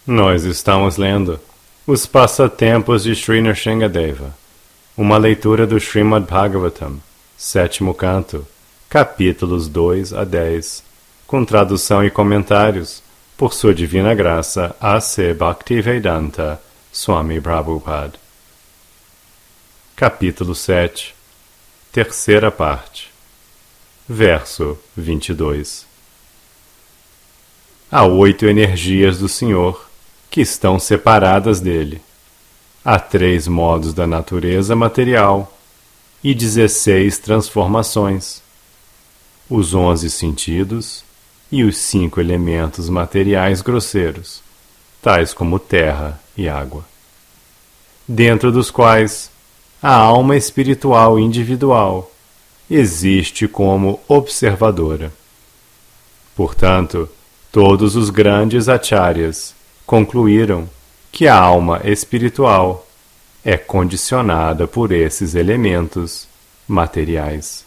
Nós estamos lendo Os Passatempos de Sri Nrsingadeva, uma leitura do Srimad Bhagavatam, 7º canto, capítulos 2 a 10, com tradução e comentários por Sua Divina Graça A.C. Bhaktivedanta Swami Prabhupada. Capítulo 7, terceira parte, verso 22. Há 8 energias do Senhor que estão separadas dele. Há 3 modos da natureza material e 16 transformações, os 11 sentidos e os 5 elementos materiais grosseiros, tais como terra e água, dentro dos quais a alma espiritual individual existe como observadora. Portanto, todos os grandes acharyas concluíram que a alma espiritual é condicionada por esses elementos materiais.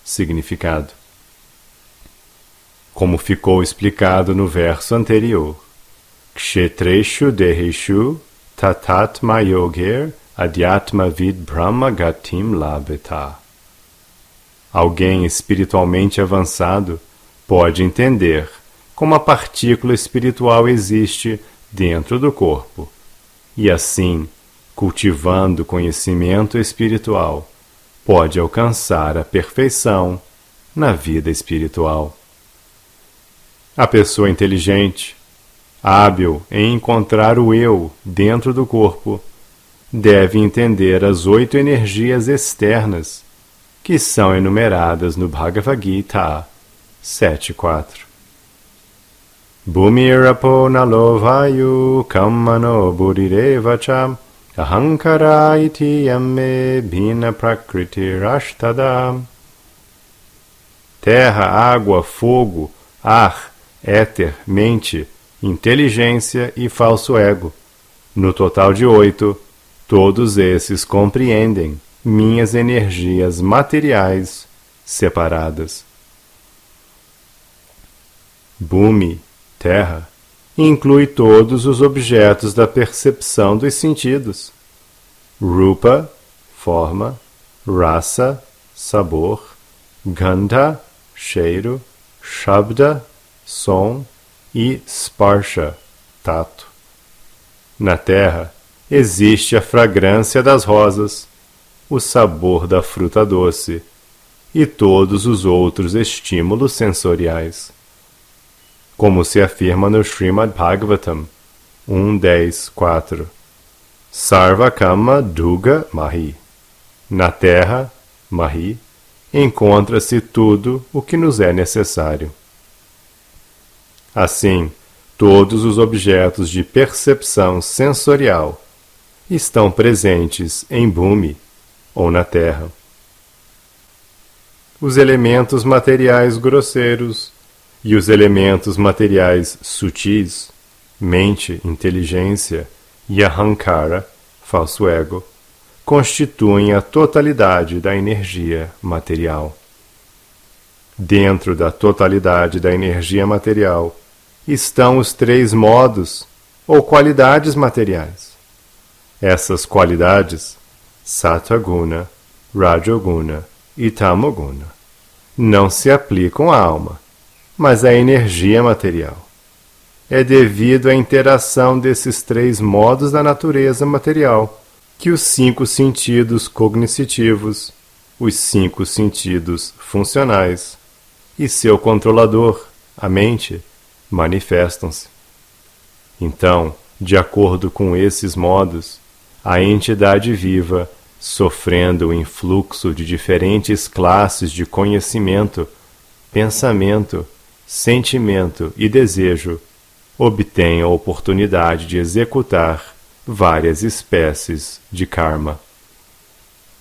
Significado: como ficou explicado no verso anterior, Kshetreshu Dehishu Tatatma Yogir Adhyatma Vid Brahma Gatim Labheta. Alguém espiritualmente avançado pode entender como a partícula espiritual existe dentro do corpo, e assim, cultivando conhecimento espiritual, pode alcançar a perfeição na vida espiritual. A pessoa inteligente, hábil em encontrar o eu dentro do corpo, deve entender as 8 energias externas que são enumeradas no Bhagavad Gita 7.4. Bhumirapo nalo vayu kammano buddhirevacham ahankara iti yamme bhina prakriti rashtadam. Terra, água, fogo, ar, éter, mente, inteligência e falso ego. No total de 8, todos esses compreendem minhas energias materiais separadas. Bhumi, terra, inclui todos os objetos da percepção dos sentidos. Rupa, forma, rasa, sabor, gandha, cheiro, shabda, som e sparsha, tato. Na terra existe a fragrância das rosas, o sabor da fruta doce e todos os outros estímulos sensoriais. Como se afirma no Srimad Bhagavatam 1.10.4, Sarva Kama Duga Mahi. Na terra, Mahi, encontra-se tudo o que nos é necessário. Assim, todos os objetos de percepção sensorial estão presentes em Bhumi, ou na terra. Os elementos materiais grosseiros e os elementos materiais sutis, mente, inteligência e ahankara, falso ego, constituem a totalidade da energia material. Dentro da totalidade da energia material estão os 3 modos ou qualidades materiais. Essas qualidades, Sattva-guna, Rajoguna e Tamoguna, não se aplicam à alma, mas à energia material. É devido à interação desses 3 modos da natureza material que os 5 sentidos cognitivos, os 5 sentidos funcionais e seu controlador, a mente, manifestam-se. Então, de acordo com esses modos, a entidade viva, sofrendo o influxo de diferentes classes de conhecimento, pensamento, sentimento e desejo, obtém a oportunidade de executar várias espécies de karma.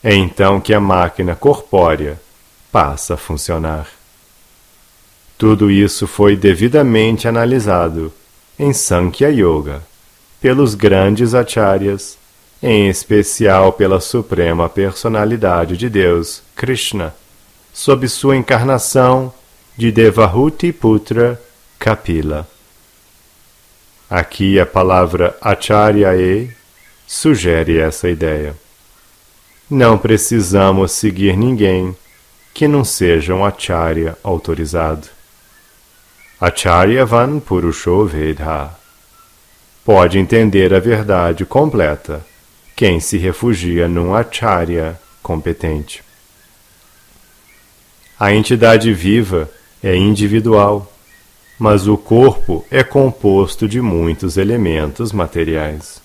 É então que a máquina corpórea passa a funcionar. Tudo isso foi devidamente analisado em Sankhya Yoga pelos grandes acharyas, em especial pela Suprema Personalidade de Deus, Krishna, sob sua encarnação de Devahuti Putra Kapila. Aqui a palavra acharyae sugere essa ideia. Não precisamos seguir ninguém que não seja um acharya autorizado. Acharyavan purusho vedha. Pode entender a verdade completa quem se refugia num acharya competente. A entidade viva é individual, mas o corpo é composto de muitos elementos materiais.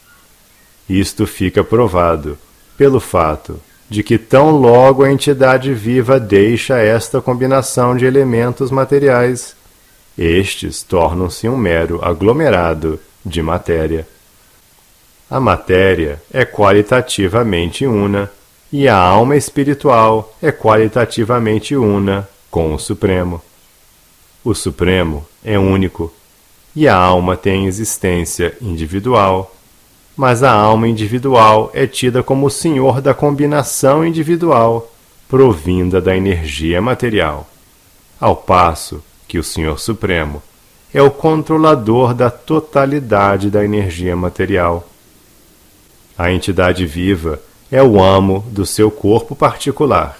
Isto fica provado pelo fato de que tão logo a entidade viva deixa esta combinação de elementos materiais, estes tornam-se um mero aglomerado de matéria. A matéria é qualitativamente una e a alma espiritual é qualitativamente una com o Supremo. O Supremo é único e a alma tem existência individual, mas a alma individual é tida como o senhor da combinação individual provinda da energia material, ao passo que o Senhor Supremo é o controlador da totalidade da energia material. A entidade viva é o amo do seu corpo particular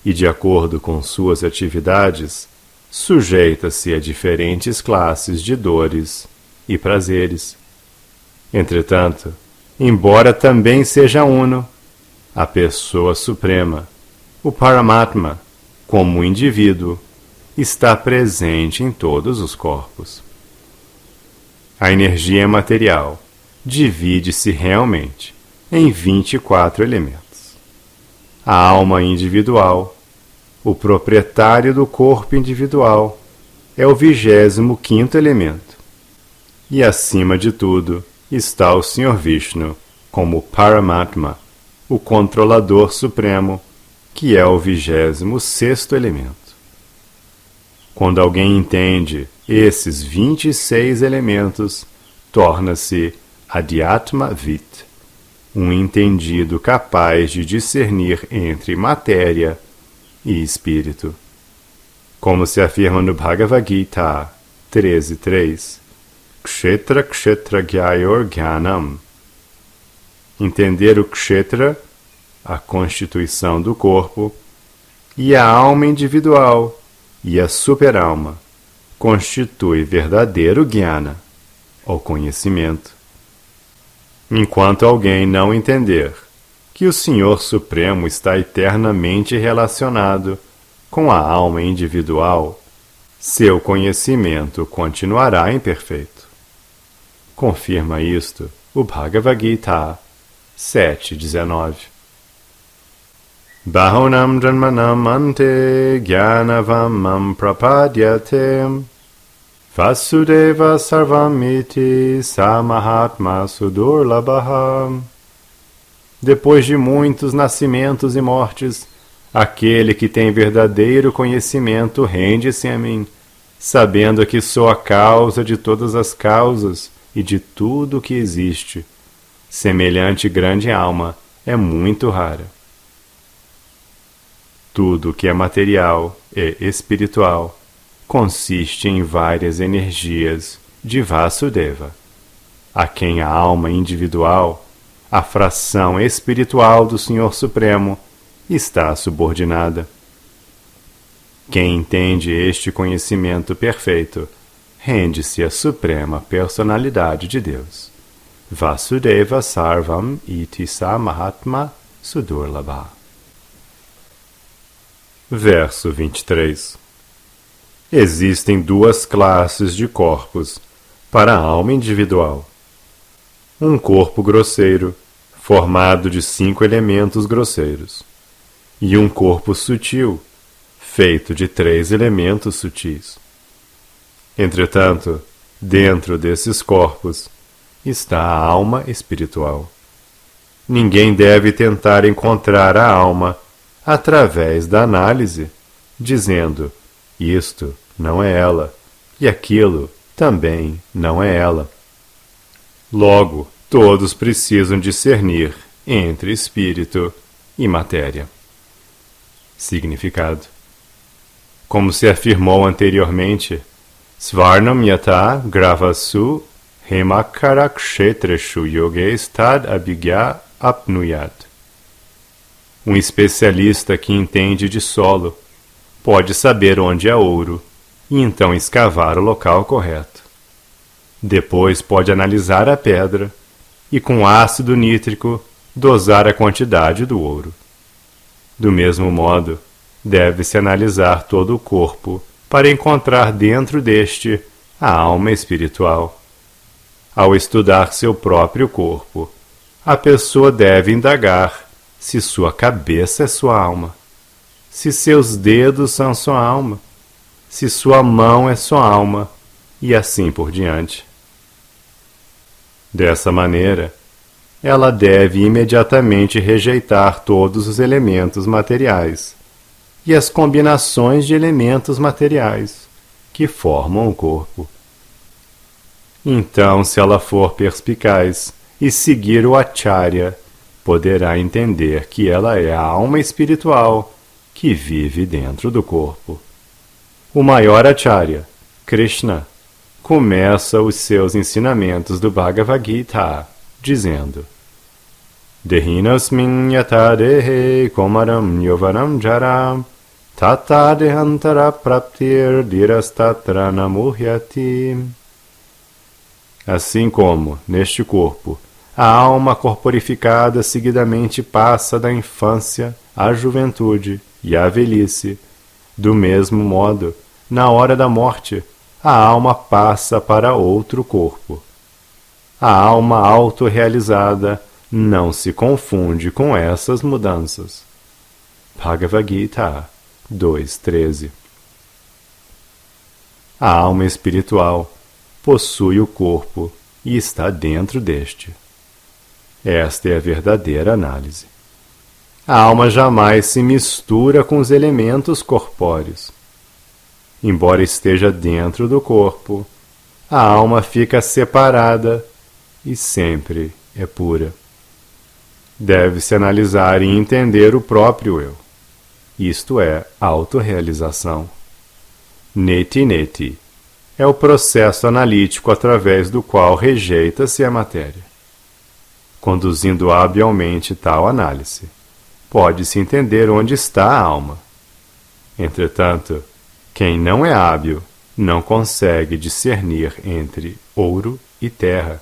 e, de acordo com suas atividades, sujeita-se a diferentes classes de dores e prazeres. Entretanto, embora também seja uno, a pessoa suprema, o Paramatma, como indivíduo, está presente em todos os corpos. A energia material divide-se realmente em 24 elementos. A alma individual, o proprietário do corpo individual, é o 25º elemento. E acima de tudo está o Sr. Vishnu como Paramatma, o controlador supremo, que é o 26º elemento. Quando alguém entende esses 26 elementos, torna-se Adhyatma Vit, um entendido capaz de discernir entre matéria e espírito. Como se afirma no Bhagavad Gita 13.3, Kshetra Kshetra Gyayor Gyanam. Entender o Kshetra, a constituição do corpo, e a alma individual, e a superalma, constitui verdadeiro Jnana, ou conhecimento. Enquanto alguém não entender que o Senhor Supremo está eternamente relacionado com a alma individual, seu conhecimento continuará imperfeito. Confirma isto o Bhagavad Gita 7.19. Bahunam janmanam ante jnanavamam prapadyate vasudeva sarvamiti samahatma sudurlabham. Depois de muitos nascimentos e mortes, aquele que tem verdadeiro conhecimento rende-se a mim, sabendo que sou a causa de todas as causas e de tudo o que existe. Semelhante grande alma é muito rara. Tudo que é material e espiritual consiste em várias energias de Vasudeva, a quem a alma individual, a fração espiritual do Senhor Supremo, está subordinada. Quem entende este conhecimento perfeito rende-se à suprema personalidade de Deus. Vasudeva Sarvam Iti Sa Mahatma Sudurlabha. Verso 23. Existem duas classes de corpos para a alma individual. Um corpo grosseiro, formado de 5 elementos grosseiros, e um corpo sutil, feito de 3 elementos sutis. Entretanto, dentro desses corpos está a alma espiritual. Ninguém deve tentar encontrar a alma através da análise, dizendo: isto não é ela, e aquilo também não é ela. Logo, todos precisam discernir entre espírito e matéria. Significado: como se afirmou anteriormente, Svarnam yata gravasu Hemakara kshetreshu yoges tad abhigya apnuyat. Um especialista que entende de solo pode saber onde há ouro e então escavar o local correto. Depois pode analisar a pedra e com ácido nítrico dosar a quantidade do ouro. Do mesmo modo, deve-se analisar todo o corpo para encontrar dentro deste a alma espiritual. Ao estudar seu próprio corpo, a pessoa deve indagar se sua cabeça é sua alma, se seus dedos são sua alma, se sua mão é sua alma, e assim por diante. Dessa maneira, ela deve imediatamente rejeitar todos os elementos materiais e as combinações de elementos materiais que formam o corpo. Então, se ela for perspicaz e seguir o Acharya, poderá entender que ela é a alma espiritual que vive dentro do corpo. O maior Acharya, Krishna, começa os seus ensinamentos do Bhagavad Gita dizendo: Dehinasmin yata dehe komaram yovanam jaram tata dehantara praptir dirastatra namuhyati. Assim como, neste corpo, a alma corporificada seguidamente passa da infância à juventude e à velhice, do mesmo modo, na hora da morte, a alma passa para outro corpo. A alma autorrealizada não se confunde com essas mudanças. Bhagavad Gita 2.13. A alma espiritual possui o corpo e está dentro deste. Esta é a verdadeira análise. A alma jamais se mistura com os elementos corpóreos. Embora esteja dentro do corpo, a alma fica separada e sempre é pura. Deve-se analisar e entender o próprio eu. Isto é autorrealização. Neti neti é o processo analítico através do qual rejeita-se a matéria. Conduzindo habilmente tal análise, pode-se entender onde está a alma. Entretanto, quem não é hábil não consegue discernir entre ouro e terra,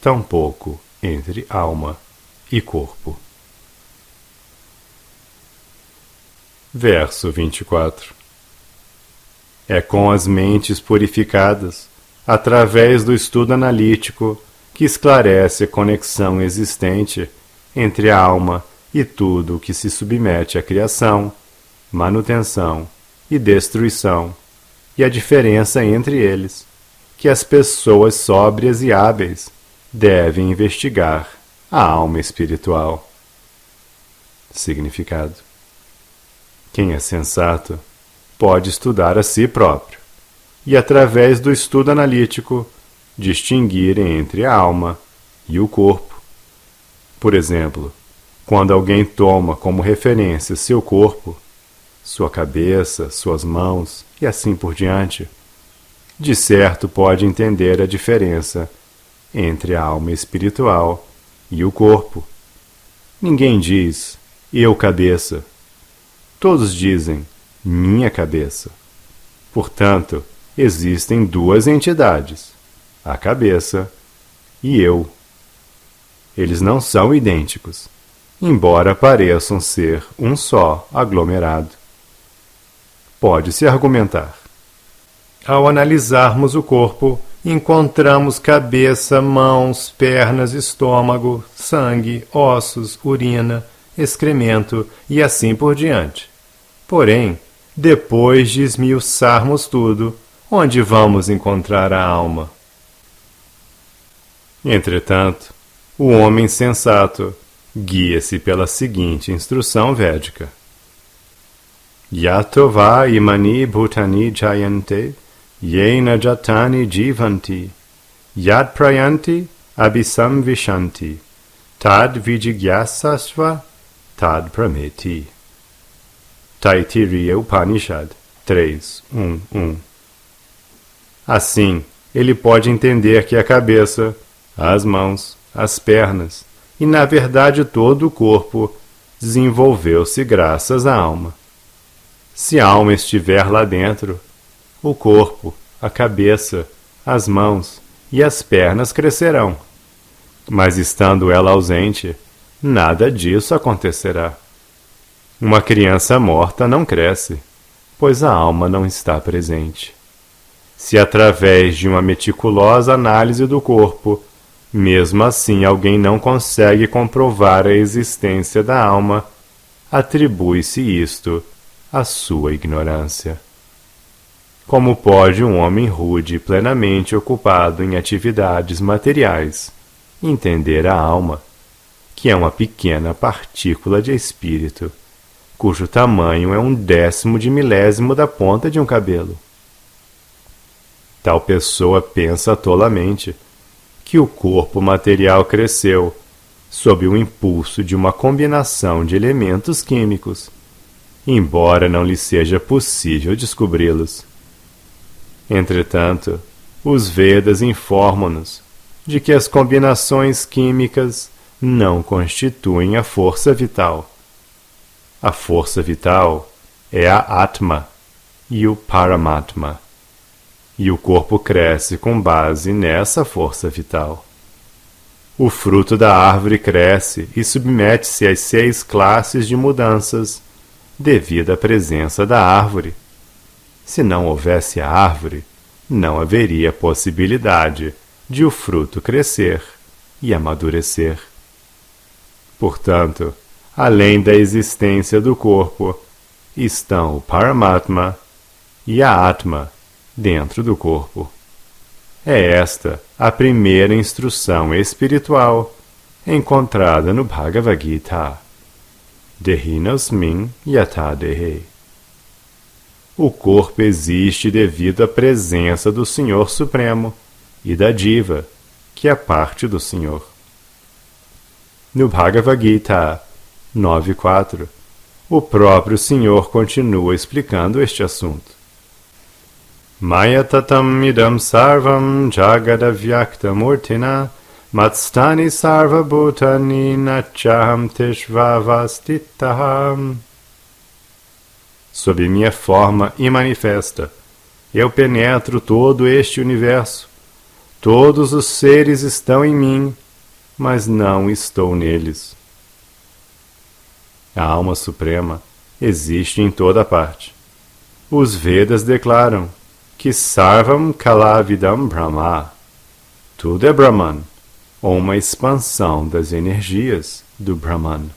tampouco entre alma e corpo. Verso 24. É com as mentes purificadas, através do estudo analítico, que esclarece a conexão existente entre a alma e tudo o que se submete à criação, manutenção e destruição, e a diferença entre eles, que as pessoas sóbrias e hábeis devem investigar a alma espiritual. Significado: quem é sensato pode estudar a si próprio e, através do estudo analítico, distinguir entre a alma e o corpo. Por exemplo, quando alguém toma como referência seu corpo, sua cabeça, suas mãos e assim por diante, de certo pode entender a diferença entre a alma espiritual e o corpo. Ninguém diz, eu cabeça. Todos dizem, minha cabeça. Portanto, existem duas entidades, a cabeça e eu. Eles não são idênticos, embora pareçam ser um só aglomerado. Pode-se argumentar. Ao analisarmos o corpo, encontramos cabeça, mãos, pernas, estômago, sangue, ossos, urina, excremento e assim por diante. Porém, depois de esmiuçarmos tudo, onde vamos encontrar a alma? Entretanto, o homem sensato guia-se pela seguinte instrução védica: Yatova imani bhutani jayante, yena jatani jivanti, yat prayanti abhisam vishanti, tad vijigyasasva, tad prameti. Taittiriya Upanishad 3.1.1. Assim, ele pode entender que a cabeça, as mãos, as pernas e, na verdade, todo o corpo desenvolveu-se graças à alma. Se a alma estiver lá dentro, o corpo, a cabeça, as mãos e as pernas crescerão. Mas estando ela ausente, nada disso acontecerá. Uma criança morta não cresce, pois a alma não está presente. Se através de uma meticulosa análise do corpo, mesmo assim alguém não consegue comprovar a existência da alma, atribui-se isto à sua ignorância. Como pode um homem rude plenamente ocupado em atividades materiais entender a alma, que é uma pequena partícula de espírito, cujo tamanho é 1/10 de milésimo da ponta de um cabelo? Tal pessoa pensa tolamente que o corpo material cresceu sob o impulso de uma combinação de elementos químicos, embora não lhe seja possível descobri-los. Entretanto, os Vedas informam-nos de que as combinações químicas não constituem a força vital. A força vital é a Atma e o Paramatma, e o corpo cresce com base nessa força vital. O fruto da árvore cresce e submete-se às 6 classes de mudanças devido à presença da árvore. Se não houvesse a árvore, não haveria possibilidade de o fruto crescer e amadurecer. Portanto, além da existência do corpo, estão o Paramatma e a Atma dentro do corpo. É esta a primeira instrução espiritual encontrada no Bhagavad Gita. Dehinosmin yata dehe. O corpo existe devido à presença do Senhor Supremo e da Diva, que é parte do Senhor. No Bhagavad Gita 9.4, o próprio Senhor continua explicando este assunto. Maya tatam idam sarvam jagadavyakta murtina matstani sarva bhutani nachaham teshvavastitaham. Sob minha forma imanifesta, eu penetro todo este universo. Todos os seres estão em mim, mas não estou neles. A alma suprema existe em toda parte. Os Vedas declaram que Sarvam Kalavidam Brahma. Tudo é Brahman, ou uma expansão das energias do Brahman.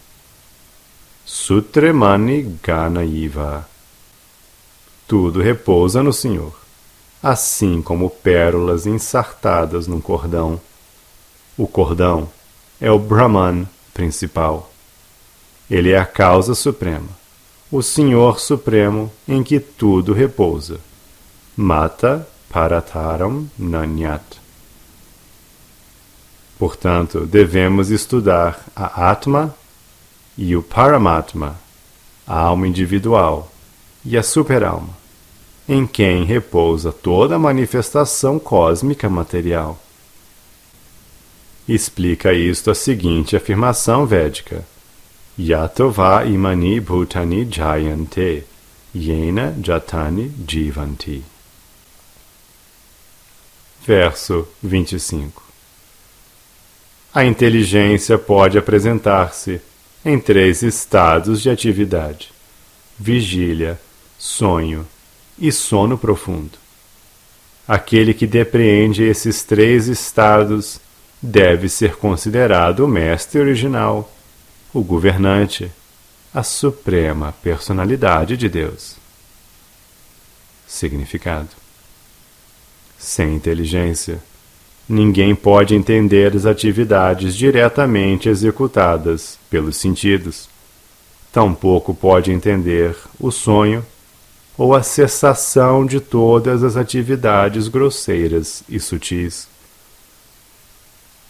Sutremani Ganaiva. Tudo repousa no Senhor, assim como pérolas ensartadas num cordão. O cordão é o Brahman principal. Ele é a causa suprema, o Senhor Supremo em que tudo repousa. Mata Parataram Nanyat. Portanto, devemos estudar a Atma e o Paramatma, a alma individual e a superalma, em quem repousa toda a manifestação cósmica material. Explica isto a seguinte afirmação védica: Yatova imani bhutani jayante, yena jatani jivanti. Verso 25. A inteligência pode apresentar-se em 3 estados de atividade: vigília, sonho e sono profundo. Aquele que depreende esses 3 estados deve ser considerado o mestre original, o governante, a suprema personalidade de Deus. Significado: sem inteligência, ninguém pode entender as atividades diretamente executadas pelos sentidos. Tampouco pode entender o sonho ou a cessação de todas as atividades grosseiras e sutis.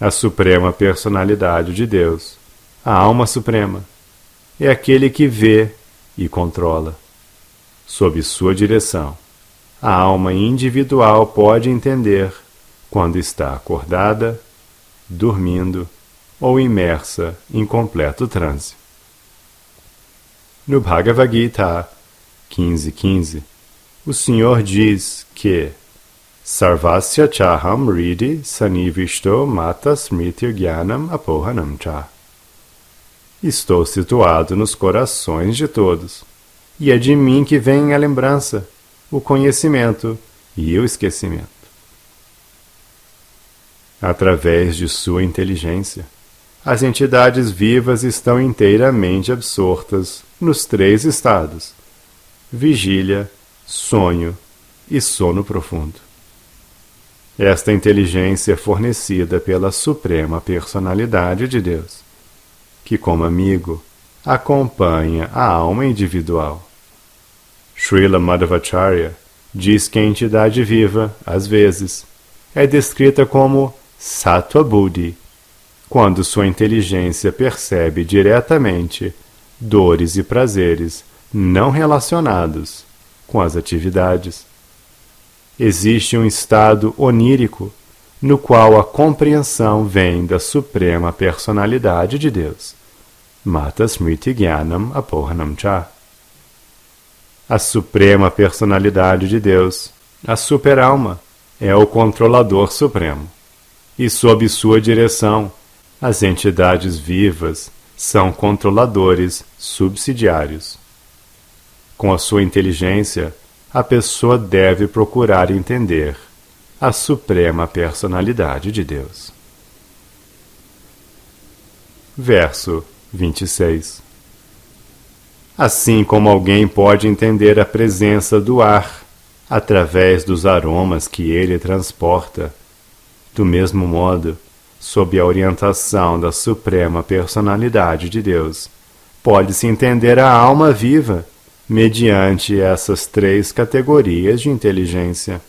A suprema personalidade de Deus, a alma suprema, é aquele que vê e controla. Sob sua direção, a alma individual pode entender quando está acordada, dormindo ou imersa em completo transe. No Bhagavad Gita 15:15, o Senhor diz que Sarvasya chaham ridi sanivishto mata smriti jnanam apohanam cha. Estou situado nos corações de todos, e é de mim que vem a lembrança, o conhecimento e o esquecimento. Através de sua inteligência, as entidades vivas estão inteiramente absortas nos 3 estados: vigília, sonho e sono profundo. Esta inteligência é fornecida pela Suprema Personalidade de Deus, que, como amigo, acompanha a alma individual. Srila Madhvacharya diz que a entidade viva, às vezes, é descrita como Sattva Buddhi, quando sua inteligência percebe diretamente dores e prazeres não relacionados com as atividades. Existe um estado onírico no qual a compreensão vem da Suprema Personalidade de Deus. Mata Smriti Jnanam Apohanam Cha. A Suprema Personalidade de Deus, a Superalma, é o Controlador Supremo, e sob sua direção, as entidades vivas são controladores subsidiários. Com a sua inteligência, a pessoa deve procurar entender a Suprema Personalidade de Deus. Verso 26. Assim como alguém pode entender a presença do ar através dos aromas que ele transporta, do mesmo modo, sob a orientação da Suprema Personalidade de Deus, pode-se entender a alma viva mediante essas 3 categorias de inteligência.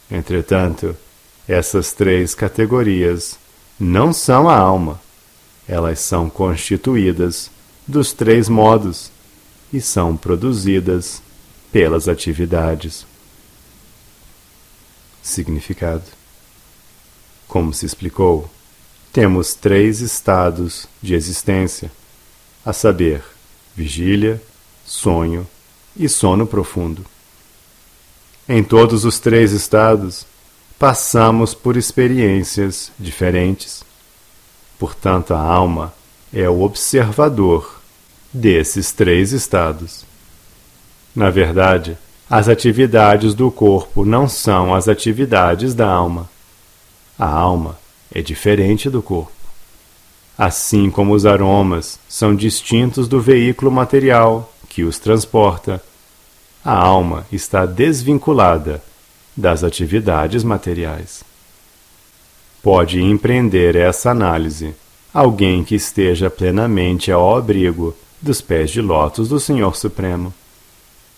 Entretanto, essas 3 categorias não são a alma. Elas são constituídas dos 3 modos e são produzidas pelas atividades. Significado. Como se explicou, temos 3 estados de existência, a saber, vigília, sonho e sono profundo. Em todos os 3 estados, passamos por experiências diferentes. Portanto, a alma é o observador desses 3 estados. Na verdade, as atividades do corpo não são as atividades da alma. A alma é diferente do corpo. Assim como os aromas são distintos do veículo material que os transporta, a alma está desvinculada das atividades materiais. Pode empreender essa análise alguém que esteja plenamente ao abrigo dos pés de lótus do Senhor Supremo.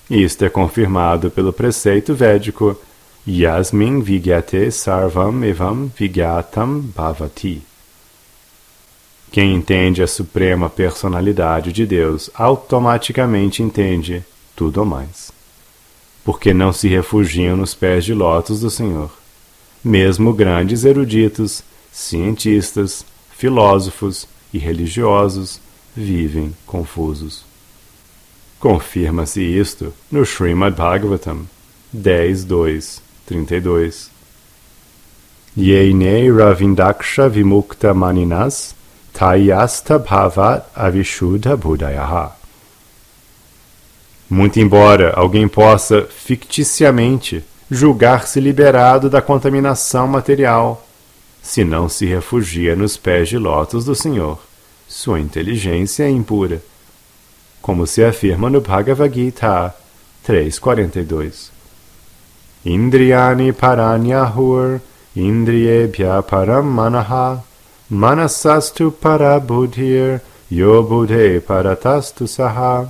Isto é confirmado pelo preceito védico Yasmin Vigyate Sarvam Evam Vigyatam Bhavati. Quem entende a Suprema Personalidade de Deus automaticamente entende tudo mais, porque não se refugiam nos pés de lótus do Senhor. Mesmo grandes eruditos, cientistas, filósofos e religiosos vivem confusos. Confirma-se isto no Srimad Bhagavatam 10.2.32. Yeinei ravindaksha vimukta maninas tayasta bhavat avishuddha buddhayaha. Muito embora alguém possa ficticiamente julgar-se liberado da contaminação material, se não se refugia nos pés de lótus do Senhor, sua inteligência é impura, como se afirma no Bhagavad Gita 3.42. Indriyani paranyahur indriyebhya param manaha manasastu para buddhir yo buddhe paratastu saha.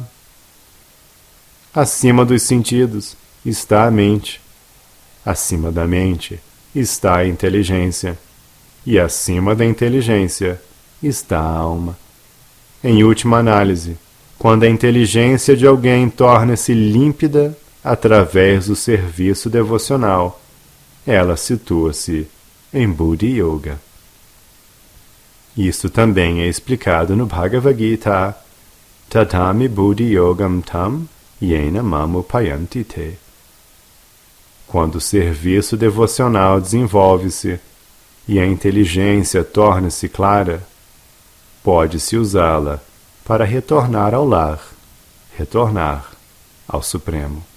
Acima dos sentidos está a mente. Acima da mente está a inteligência. E acima da inteligência está a alma. Em última análise, quando a inteligência de alguém torna-se límpida através do serviço devocional, ela situa-se em Buddhi Yoga. Isto também é explicado no Bhagavad Gita, Tatami Buddhi Yogam Tam Yena Mamu Payanti Te. Quando o serviço devocional desenvolve-se e a inteligência torna-se clara, pode-se usá-la para retornar ao lar, retornar ao Supremo.